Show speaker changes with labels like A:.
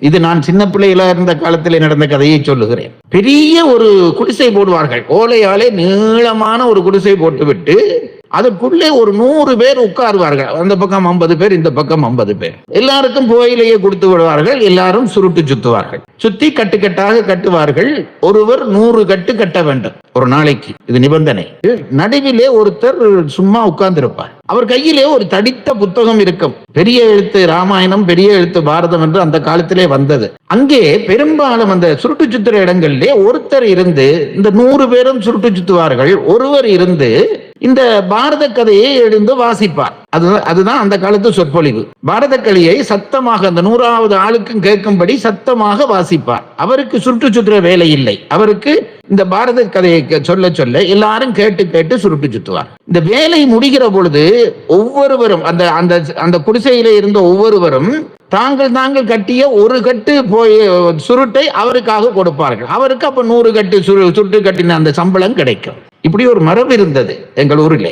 A: இது நான் சின்ன பிள்ளைகளா இருந்த காலத்தில் நடந்த கதையை சொல்லுகிறேன். பெரிய ஒரு குடிசை போடுவார்கள், ஓலையாலே நீளமான ஒரு குடிசை போட்டுவிட்டு அதுக்குள்ளே ஒரு 100 பேர் உட்காருவார்கள். அந்த பக்கம் 50 பேர், இந்த பக்கம் 50 பேர். எல்லாருக்கும் புகையிலையே கொடுத்து விடுவார்கள். எல்லாரும் சுருட்டு சுத்துவார்கள். சுத்தி கட்டுக்கட்டாக கட்டுவார்கள். ஒருவர் 100 கட்டு கட்ட வேண்டும் ஒரு நாளைக்கு. இது நிபந்தனை. நடுவிலே ஒருத்தர் சும்மா உட்கார்ந்து இருப்பார். அவர் கையிலே ஒரு தடித்த புத்தகம் இருக்கும். பெரிய எழுத்து ராமாயணம், பெரிய எழுத்து பாரதம் என்று அந்த காலத்திலே வந்தது. அங்கே பெரும்பாலும் அந்த சுருட்டு சுத்துற இடங்களிலே ஒருத்தர் இருந்து, இந்த 100 பேரும் சுருட்டு சுத்துவார்கள், ஒருவர் இருந்து இந்த பாரத கதையை எழுந்து வாசிப்பார். அதுதான் அந்த காலத்து சொற்பொழிவு. பாரத கதையை சத்தமாக அந்த 100வது ஆளுக்கும் கேட்கும்படி சத்தமாக வாசிப்பார். அவருக்கு சுருட்டு சுத்துற வேலை இல்லை. அவருக்கு இந்த பாரத கதையை சொல்ல சொல்ல எல்லாரும் கேட்டு கேட்டு சுருட்டு சுத்துவார். இந்த வேலை முடிகிற பொழுது ஒவ்வொருவரும் அந்த குடிசையில இருந்த ஒவ்வொருவரும் தாங்கள் கட்டிய ஒரு கட்டு போய் சுருட்டை அவருக்காக கொடுப்பார்கள். அவருக்கு அப்ப 100 கட்டு சுருட்டு கட்டின அந்த சம்பளம் கிடைக்கும். இப்படி ஒரு மரபு இருந்தது எங்கள் ஊரிலே.